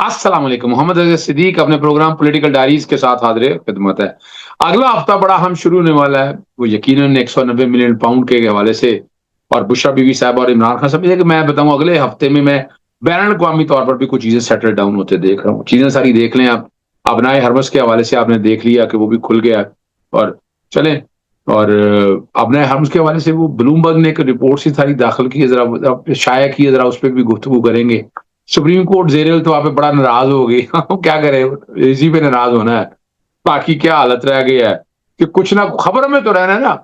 السلام علیکم، محمد رضا صدیق اپنے پروگرام پولیٹیکل ڈائریز کے ساتھ حاضر خدمت ہے۔ اگلا ہفتہ بڑا ہم شروع ہونے والا ہے، وہ یقیناً 190 ملین پاؤنڈ کے حوالے سے، اور بشرا بی بی صاحب اور عمران خان صاحب، یہ کہ میں بتاؤں اگلے ہفتے میں بین الاقوامی طور پر بھی کچھ چیزیں سیٹل ڈاؤن ہوتے دیکھ رہا ہوں۔ چیزیں ساری دیکھ لیں آپ، ابنائے حرمس کے حوالے سے آپ نے دیکھ لیا کہ وہ بھی کھل گیا، اور چلیں، اور ابنائے حرمس کے حوالے سے وہ بلومبرگ نے ایک رپورٹ سی ساری داخل کی ہے، ذرا شائع کی ہے، ذرا اس پہ بھی گفتگو کریں گے۔ سپریم کورٹ زیر التوا پہ بڑا ناراض ہو گئی، کیا کرے، اسی پہ ناراض ہونا ہے، باقی کیا حالت رہ گئی ہے کہ کچھ نہ خبروں میں تو رہنا ہے نا۔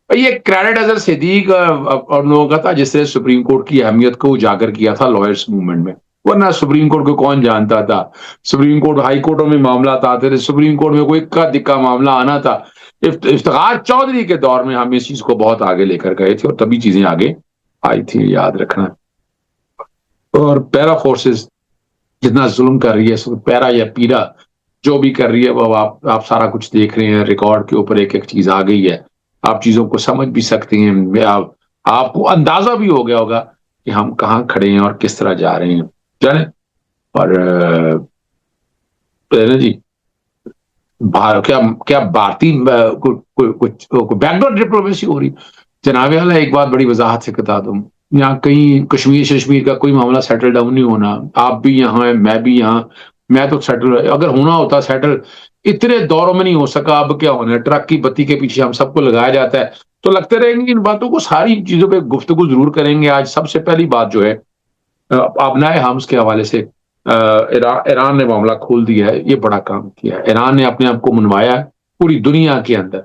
یہ کریڈٹ اظہر صدیق اور لوگوں کا تھا جس نے سپریم کورٹ کی اہمیت کو اجاگر کیا تھا لائرس موومنٹ میں، ورنہ سپریم کورٹ کو کون جانتا تھا؟ سپریم کورٹ ہائی کورٹوں میں معاملات آتے تھے، سپریم کورٹ میں کوئی اکا دکا معاملہ آنا تھا۔ افتخار چودھری کے دور میں ہم اس چیز کو بہت آگے لے کر گئے تھے، اور تبھی چیزیں آگے آئی تھی، یاد رکھنا۔ اور پیرا فورسز جتنا ظلم کر رہی ہے، پیرا یا پیرا جو بھی کر رہی ہے، وہ آپ سارا کچھ دیکھ رہے ہیں، ریکارڈ کے اوپر ایک ایک چیز آ گئی ہے، آپ چیزوں کو سمجھ بھی سکتے ہیں، آپ کو اندازہ بھی ہو گیا ہوگا کہ ہم کہاں کھڑے ہیں اور کس طرح جا رہے ہیں، جانے۔ اور جی، کیا بھارتی بیک ڈور ڈپلومیسی ہو رہی؟ جناب اعلیٰ، ایک بات بڑی وضاحت سے بتا دوں، یہاں کہیں کشمیر کا کوئی معاملہ سیٹل ڈاؤن نہیں ہونا۔ آپ بھی یہاں ہیں، میں بھی یہاں، میں تو سیٹل، اگر ہونا ہوتا سیٹل اتنے دوروں میں نہیں ہو سکا، اب کیا ہونا ہے؟ ٹرک کی بتی کے پیچھے ہم سب کو لگایا جاتا ہے، تو لگتے رہیں گے ان باتوں کو، ساری چیزوں پہ گفتگو ضرور کریں گے۔ آج سب سے پہلی بات جو ہے، ابنائے حرمس کے حوالے سے ایران نے معاملہ کھول دیا ہے، یہ بڑا کام کیا ہے ایران نے، اپنے آپ کو منوایا ہے پوری دنیا کے اندر۔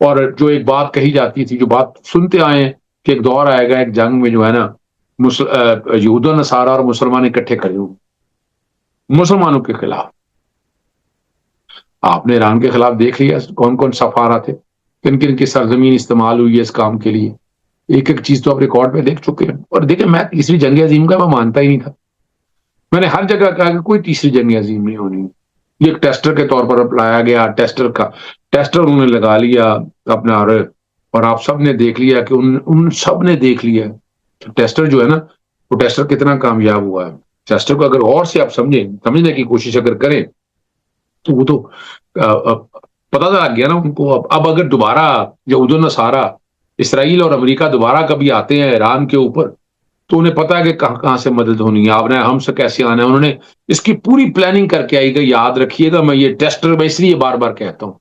اور جو ایک بات کہی جاتی تھی، جو بات سنتے آئے ہیں کہ ایک دور آئے گا، ایک جنگ میں جو ہے نا، یہود و نصارہ اور مسلمان اکٹھے کھڑے ہوں مسلمانوں کے خلاف۔ آپ نے ایران کے خلاف دیکھ لیا کون کون سفارا تھے، کن کن کی سرزمین استعمال ہوئی ہے اس کام کے لیے، ایک ایک چیز تو آپ ریکارڈ پہ دیکھ چکے ہیں۔ اور دیکھیں، میں تیسری جنگ عظیم کا میں مانتا ہی نہیں تھا، میں نے ہر جگہ کہا کہ کوئی تیسری جنگ عظیم نہیں ہونی، یہ ایک ٹیسٹر کے طور پر اپلایا گیا، ٹیسٹر انہوں نے لگا لیا اپنا، اور آپ سب نے دیکھ لیا کہ ان سب نے دیکھ لیا ٹیسٹر جو ہے نا، وہ ٹیسٹر کتنا کامیاب ہوا ہے۔ ٹیسٹر کو اگر اور سے آپ سمجھنے کی کوشش اگر کریں تو وہ تو پتہ لگ گیا نا ان کو۔ اب اگر دوبارہ یہود و نصارہ، اسرائیل اور امریکہ دوبارہ کبھی آتے ہیں ایران کے اوپر، تو انہیں پتا ہے کہ کہاں کہاں سے مدد ہونی ہے، آپ نے ہم سے کیسے آنا ہے، انہوں نے اس کی پوری پلاننگ کر کے آئی گا۔ یاد رکھیے گا، میں یہ ٹیسٹر، میں اس لیے بار بار کہتا ہوں،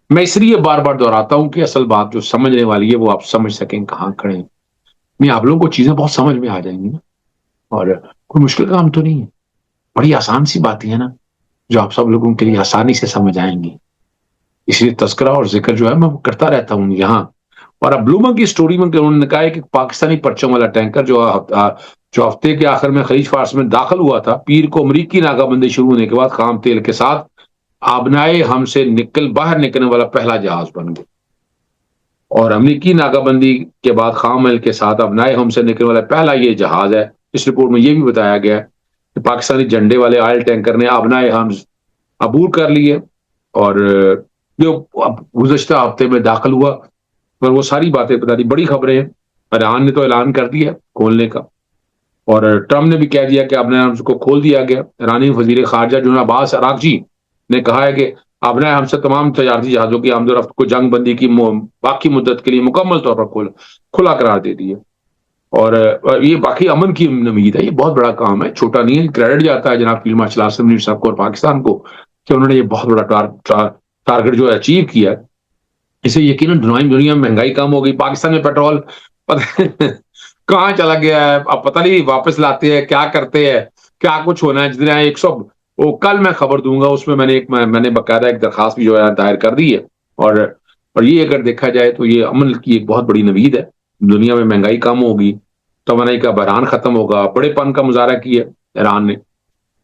میں اس لیے بار بار دہراتا ہوں کہ اصل بات جو سمجھنے والی ہے وہ آپ سمجھ سکیں کہاں کھڑے ہیں۔ میں آپ لوگوں کو چیزیں بہت سمجھ میں آ جائیں گی نا، اور کوئی مشکل کام تو نہیں ہے، بڑی آسان سی باتیں ہیں نا، جو آپ سب لوگوں کے لیے آسانی سے سمجھ آئیں گی۔ اس لیے تذکرہ اور ذکر جو ہے میں وہ کرتا رہتا ہوں یہاں۔ اور اب بلومبرگ کی سٹوری میں انہوں نے کہا ہے کہ پاکستانی پرچم والا ٹینکر جو ہفتے کے آخر میں خلیج فارس میں داخل ہوا تھا، پیر کو امریکی ناکہ بندی شروع ہونے کے بعد خام تیل کے ساتھ آبنائے ہم سے باہر نکلنے والا پہلا جہاز بن گیا۔ اور امریکی ناکہ بندی کے بعد خام تیل کے ساتھ آبنائے ہم سے نکلنے والا پہلا یہ جہاز ہے۔ اس رپورٹ میں یہ بھی بتایا گیا کہ پاکستانی جھنڈے والے آئل ٹینکر نے آبنائے ہم عبور کر لیے، اور جو گزشتہ ہفتے میں داخل ہوا، اور وہ ساری باتیں بتا دی، بڑی خبریں ہیں۔ ایران نے تو اعلان کر دیا کھولنے کا، اور ٹرمپ نے بھی کہہ دیا کہ ابنائے حرمس کو کھول دیا گیا۔ ایرانی وزیر خارجہ جناب عباس اراغچی نے کہا ہے کہ ابنائے حرمس سے تمام تجارتی جہازوں کی آمد و رفت کو جنگ بندی کی باقی مدت کے لیے مکمل طور پر کھلا قرار دے دی ہے۔ اور یہ باقی امن کی امید ہے، یہ بہت بڑا کام ہے، چھوٹا نہیں ہے۔ کریڈٹ جاتا ہے جناب فیلڈ مارشل آصف منیر صاحب کو اور پاکستان کو کہ انہوں نے یہ بہت بڑا ٹارگٹ جو اچیو کیا ہے۔ اسے یقیناً دنیا میں مہنگائی کم ہو گئی، پاکستان میں پیٹرول کہاں چلا گیا ہے، اب پتہ نہیں واپس لاتے ہیں کیا کرتے ہیں، کیا کچھ ہونا ہے۔ جتنے 100 وہ کل میں خبر دوں گا، اس میں میں نے باقاعدہ ایک درخواست بھی جو ہے دائر کر دی ہے۔ اور یہ اگر دیکھا جائے تو یہ عمل کی ایک بہت بڑی نوید ہے۔ دنیا میں مہنگائی کم ہوگی، توانائی کا بحران ختم ہوگا، بڑے پن کا مظاہرہ کیا ایران نے،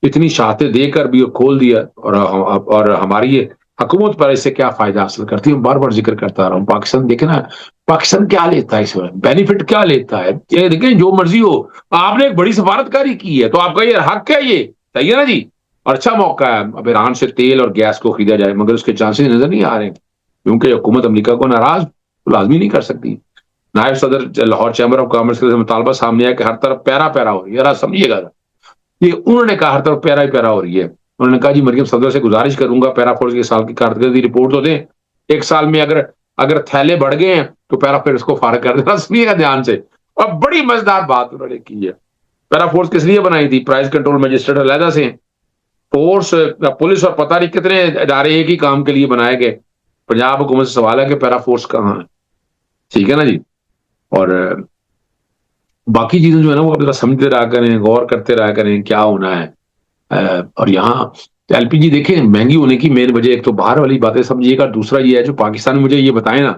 اتنی شاہتیں دے کر بھی کھول دیا، اور ہماری یہ حکومت پر اس سے کیا فائدہ حاصل کرتی ہے، بار بار ذکر کرتا رہا ہوں۔ پاکستان دیکھیں نا، پاکستان کیا لیتا ہے اس میں، بینیفٹ کیا لیتا ہے؟ یہ دیکھیں، جو مرضی ہو، آپ نے ایک بڑی سفارتکاری کی ہے تو آپ کا یہ حق ہے، یہ صحیح ہے نا جی، اور اچھا موقع ہے اب ایران سے تیل اور گیس کو خریدا جائے، مگر اس کے چانسز نظر نہیں آ رہے، کیونکہ حکومت امریکہ کو ناراض لازمی نہیں کر سکتی۔ نائب صدر لاہور چیمبر آف کامرس کے مطالبہ سامنے ہے کہ ہر طرف پیرا ہو، ذرا سمجھیے گا، یہ انہوں نے کہا ہر طرف پیرا ہی پیرا ہو رہی ہے. انہوں نے کہا جی مریم صدر سے گزارش کروں گا پیرا فورس کے سال کی کارکردگی رپورٹ تو دیں, 1 سال میں اگر تھیلے بڑھ گئے ہیں تو پیرا فورس کو فارغ کر دینا. سنیے گا دھیان سے, اور بڑی مزیدار بات انہوں نے کی ہے. پیرا فورس کس لیے بنائی تھی؟ پرائز کنٹرول مجسٹریٹ علیحدہ سے, فورس پولیس اور پتہ نہیں کتنے ادارے ایک ہی کام کے لیے بنائے گئے. پنجاب حکومت سے سوال ہے کہ پیرا فورس کہاں ہے؟ ٹھیک ہے نا جی. اور باقی چیزیں جو ہے نا وہ ذرا سمجھتے رہا کریں, غور کرتے رہا کریں کیا ہونا ہے. اور یہاں ایل پی جی دیکھیں مہنگی ہونے کی مین وجہ ایک تو باہر والی باتیں سمجھیے گا, دوسرا یہ ہے جو پاکستان میں مجھے یہ بتائیں نا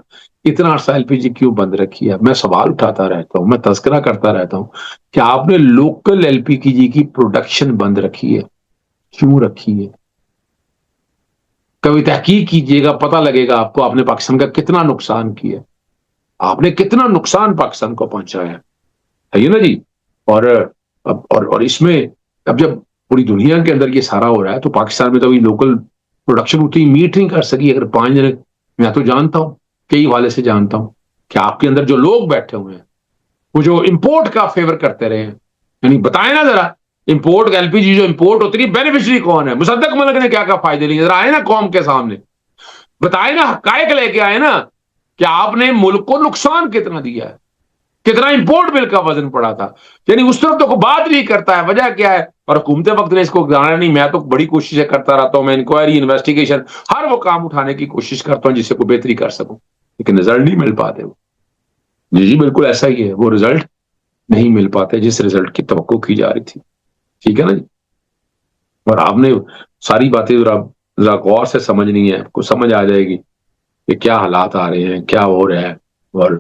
اتنا عرصہ ایل پی جی کیوں بند رکھی ہے. میں سوال اٹھاتا رہتا ہوں, میں تذکرہ کرتا رہتا ہوں کہ آپ نے لوکل ایل پی جی کی پروڈکشن بند رکھی ہے, کیوں رکھی ہے؟ کبھی تحقیق کیجئے گا, پتہ لگے گا آپ کو آپ نے پاکستان کا کتنا نقصان کیا ہے, آپ نے کتنا نقصان پاکستان کو پہنچایا ہے نا جی. اور اس میں اب جب پوری دنیا کے اندر یہ سارا ہو رہا ہے تو پاکستان میں تو ابھی لوکل پروڈکشن اتنی میٹ نہیں کر سکی. اگر 5 جنے, میں تو جانتا ہوں کئی حوالے سے جانتا ہوں کہ آپ کے اندر جو لوگ بیٹھے ہوئے ہیں وہ جو امپورٹ کا فیور کرتے رہے ہیں, یعنی بتائیں نا ذرا امپورٹ ایل پی جی جو امپورٹ ہوتی ہے بینیفیشری کون ہے؟ مصدق ملک نے کیا کیا فائدے لیے؟ ذرا آئے نا قوم کے سامنے بتائے نا, حقائق لے کے آئے نا کہ آپ نے ملک کو نقصان کتنا دیا ہے, کتنا امپورٹ بل کا وزن پڑا تھا. یعنی اس طرف تو کوئی بات نہیں کرتا ہے, وجہ کیا ہے؟ اور حکومت وقت نے اس کو جانا نہیں. میں تو بڑی کوششیں کرتا رہتا ہوں, میں انکوائری انویسٹیگیشن ہر وہ کام اٹھانے کی کوشش کرتا ہوں جس سے کوئی بہتری کر سکوں, لیکن رزلٹ نہیں مل پاتے. وہ جی بالکل ایسا ہی ہے, وہ رزلٹ نہیں مل پاتے جس رزلٹ کی توقع کی جا رہی تھی. ٹھیک ہے نا جی. اور آپ نے ساری باتیں ذرا غور سے سمجھنی ہے, آپ کو سمجھ آ جائے گی کہ کیا حالات آ رہے ہیں, کیا ہو رہا ہے. اور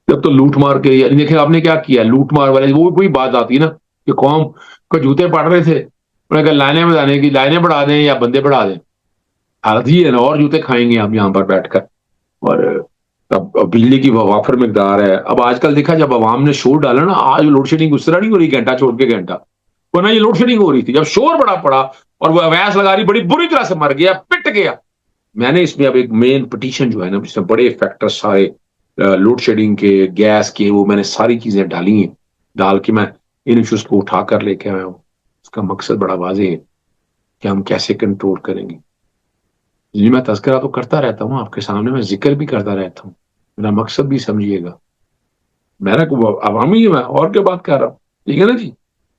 جب تو لوٹ مار کے, یعنی دیکھیں آپ نے کیا کیا, لوٹ مار والے وہ کوئی بات آتی ہے نا کہ قوم کو جوتے پڑ رہے تھے, انہوں نے کہا لائنیں بڑھانے کی, لائنیں بڑھا دیں یا بندے بڑھا دیں. حالت یہ ہے نا, اور جوتے کھائیں گے آپ یہاں پر بیٹھ کر. اور اب بجلی کی وافر مقدار ہے. اب آج کل دیکھا جب عوام نے شور ڈالا نا, آج لوڈ شیڈنگ اس طرح نہیں ہو رہی گھنٹہ چھوڑ کے گھنٹہ, ورنہ یہ لوڈ شیڈنگ ہو رہی تھی. جب شور بڑا پڑا اور وہ اویس لگا رہی, بڑی بری طرح سے مر گیا, پٹ گیا. میں نے اس میں اب ایک مین پٹیشن جو ہے نا جس میں بڑے فیکٹر سارے لوڈ شیڈنگ کے, گیس کے, وہ میں نے ساری چیزیں ڈالی ہیں, ڈال کے میں ان ایشوز کو اٹھا کر لے کے آیا ہوں. اس کا مقصد بڑا واضح ہے کہ ہم کیسے کنٹرول کریں گے. جی میں تذکرہ تو کرتا رہتا ہوں آپ کے سامنے, میں ذکر بھی کرتا رہتا ہوں, میرا مقصد بھی سمجھیے گا. میرا عوامی میں اور کیا بات کر رہا ہوں, ٹھیک ہے نا جی.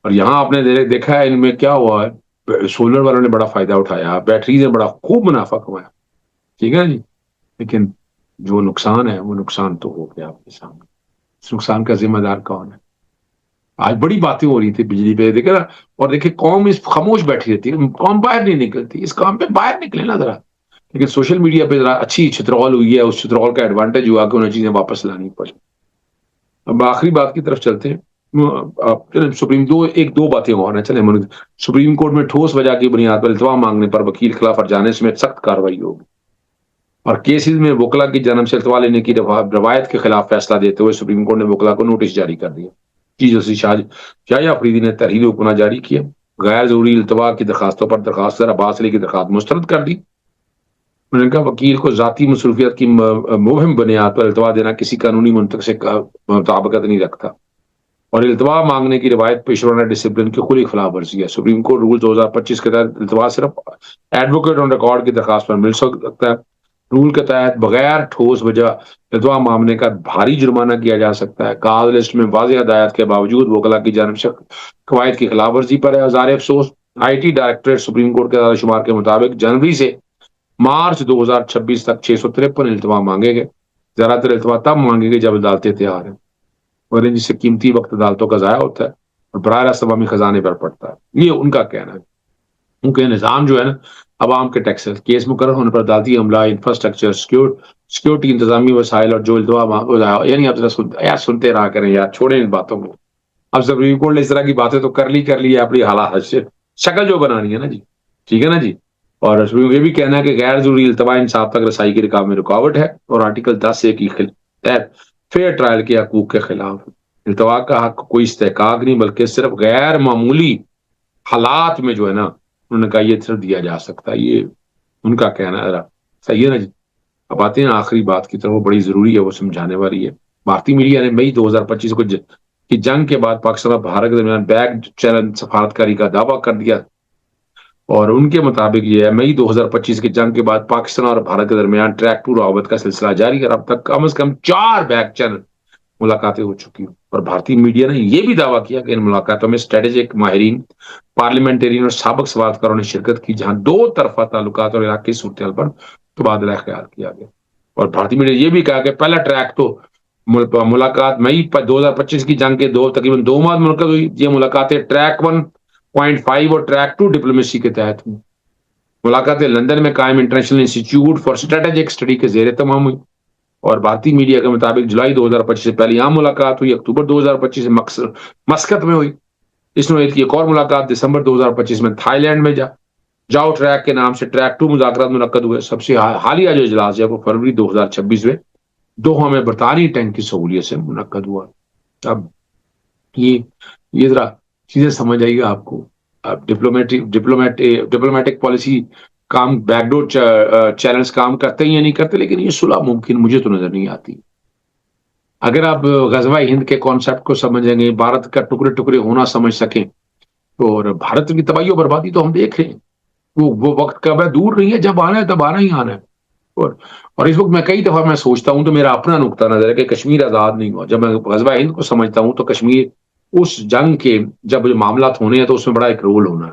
اور یہاں آپ نے دیکھا ہے ان میں کیا ہوا ہے, سولر والوں نے بڑا فائدہ اٹھایا, بیٹریز نے بڑا خوب منافع کمایا, ٹھیک ہے نا جی. لیکن جو نقصان ہے وہ نقصان تو ہو گیا آپ کے سامنے. اس نقصان کا ذمہ دار کون ہے؟ آج بڑی باتیں ہو رہی تھی بجلی پہ, دیکھے نا. اور دیکھیں قوم اس خاموش بیٹھی رہتی ہے, قوم باہر نہیں نکلتی. اس کام پہ باہر نکلے نا ذرا. لیکن سوشل میڈیا پہ ذرا اچھی چھترول ہوئی ہے, اس چھترول کا ایڈوانٹیج ہوا کہ انہیں چیزیں واپس لانی پڑی. اب آخری بات کی طرف چلتے ہیں. سپریم دو باتیں اور ہیں, چلیں. سپریم کورٹ میں ٹھوس وجہ کی بنیاد پر التوا مانگنے پر وکیل خلاف ارجانے سمیت سخت کارروائی ہوگی. اور کیسز میں وکلا کی جانب سے التوا لینے کی روایت کے خلاف فیصلہ دیتے ہوئے سپریم کورٹ نے وکلا کو نوٹس جاری کر دیا. چیف جسٹس شاہی افریدی نے تحریر حکمہ جاری کیا. غیر ضروری التوا کی درخواستوں پر درخواست عباس علی کی درخواست مسترد کر دی. انہوں نے کہا وکیل کو ذاتی مصروفیت کی مبہم بنیاد پر التوا دینا کسی قانونی منطق سے مطابقت نہیں رکھتا, اور التوا مانگنے کی روایت پیشورانہ ڈسپلن کی کھلی خلاف ورزی ہے. سپریم کورٹ رول 2025 کے تحت التوا صرف ایڈوکیٹ آن ریکارڈ کی درخواست پر مل سکتا ہے. رول کے تحت بغیر ٹھوس وجہ التوا معاملے کا بھاری جرمانہ کیا جا سکتا ہے. کاز لسٹ میں واضح ہدایت کے باوجود وکلا کی جانب سے قواعد کی خلاف ورزی پر ہے. ہزار افسوس I T directorate supreme court کے اعداد و شمار کے مطابق جنوری سے مارچ 2026 تک 653 التوا مانگے گئے. زیادہ تر التوا تب مانگے گئے جب عدالتیں تیار ہیں, اور جس سے قیمتی وقت عدالتوں کا ضائع ہوتا ہے اور براہ راست عوامی خزانے پر پڑتا ہے. یہ ان کا کہنا ہے. ان کے نظام جو ہے نا, عوام کے ٹیکس کیس مقرر ہونے پر عدالتی عملہ, انفراسٹرکچر, سیکورٹی انتظامی وسائل اور جو التوا, یعنی آپ ذرا سنتے رہا کریں یار, چھوڑیں ان باتوں کو. اب سپریم کورٹ نے اس طرح کی باتیں تو کر لی ہے, اپنی حالات سے شکل جو بنانی ہے نا جی, ٹھیک ہے نا جی. اور یہ بھی کہنا ہے کہ غیر ضروری التوا انصاف تک رسائی کی رکاوٹ میں رکاوٹ ہے, اور آرٹیکل 10(a) کی تحت فیئر ٹرائل کے حقوق کے خلاف. التوا کا حق کوئی استحقاق نہیں بلکہ صرف غیر معمولی حالات میں جو ہے نا انہوں نے کہا یہ صرف دیا جا سکتا ہے. یہ ان کا کہنا ہے. صحیح ہے نا جی. اب آتے ہیں آخری بات کی طرف, وہ بڑی ضروری ہے, وہ سمجھانے والی ہے. بھارتی میڈیا نے مئی 2025 کو کہ جنگ کے بعد پاکستان اور بھارت کے درمیان بیک چینل سفارتکاری کا دعویٰ کر دیا، اور ان کے مطابق یہ ہے مئی 2025 کی جنگ کے بعد پاکستان اور بھارت کے درمیان ٹریک ٹو روابط کا سلسلہ جاری ہے، اور اب تک کم از کم 4 بیک چینل ملاقاتیں ہو چکی ہیں۔ اور بھارتی میڈیا نے یہ بھی دعویٰ کیا کہ ان ملاقاتوں میں اسٹریٹجک ماہرین، پارلیمنٹرین اور سابق سفارتکاروں نے شرکت کی، جہاں دو طرفہ تعلقات اور عراق کی صورتحال پر تبادلہ خیال کیا گیا۔ اور بھارتی میڈیا نے یہ بھی کہا کہ پہلا ٹریک تو ملاقات مئی 2025 کی جنگ کے تقریباً 2 ماہ منعقد ہوئی۔ یہ ملاقاتیں ٹریک 1.5 اور ٹریک 2 ڈپلومیسی کے تحت ہوئی۔ ملاقاتیں لندن میں قائم international institute for strategic study کے زیر تمام ہوئی، اور بھارتی میڈیا کے مطابق جولائی 2025 سے پہلی عام ملاقات ہوئی، اکتوبر 2025 سے مسقط میں ہوئی۔ اس نوعیت کی ایک اور ملاقات دسمبر 2025 میں تھائی لینڈ میں جاؤ ٹریک کے نام سے ٹریک 2 مذاکرات منعقد ہوئے۔ سب سے حالیہ جو اجلاس ہے وہ فروری 2026 میں دوحہ میں برطانوی ٹینک کی سہولیت سے منعقد ہوا۔ اب یہ ذرا چیزیں سمجھ آئیے آپ کو۔ اب ڈپلومیٹک پالیسی کام، بیک ڈور چینلز کام کرتے ہیں یا نہیں کرتے، لیکن یہ صلح ممکن مجھے تو نظر نہیں آتی۔ اگر آپ غزوہ ہند کے کانسیپٹ کو سمجھیں گے، بھارت کا ٹکڑے ٹکڑے ہونا سمجھ سکیں، اور بھارت کی تباہی و بربادی تو ہم دیکھ رہے ہیں، وہ وقت کب ہے دور نہیں ہے، جب آنا ہے تب آنا ہی آنا ہے۔ اور اس وقت میں کئی دفعہ میں سوچتا ہوں، تو میرا اپنا نقطہ نظر ہے کہ کشمیر آزاد نہیں ہوا۔ جب میں غزوہ ہند کو سمجھتا ہوں تو کشمیر اس جنگ کے جب معاملات ہونے ہیں تو اس میں بڑا ایک رول ہونا ہے۔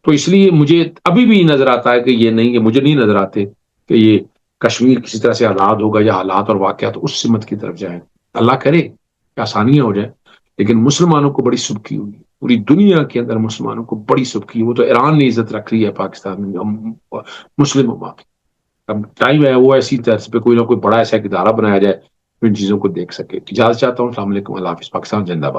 تو اس لیے مجھے ابھی بھی نظر آتا ہے کہ یہ نہیں، مجھے نہیں نظر آتے کہ یہ کشمیر کسی طرح سے آزاد ہوگا، یا حالات اور واقعات اس سمت کی طرف جائیں۔ اللہ کرے کہ آسانیاں ہو جائیں، لیکن مسلمانوں کو بڑی سبکی ہوئی، پوری دنیا کے اندر مسلمانوں کو بڑی سبکی۔ وہ تو ایران نے عزت رکھ لی ہے پاکستان میں، مسلم امہ کی۔ اب ٹائم ہے وہ ایسی طرح پہ کوئی نہ کوئی بڑا ایسا ادارہ بنایا جائے ان چیزوں کو دیکھ سکے۔ اجازت چاہتا ہوں، السلام علیکم، اللہ حافظ، پاکستان زندہ باد۔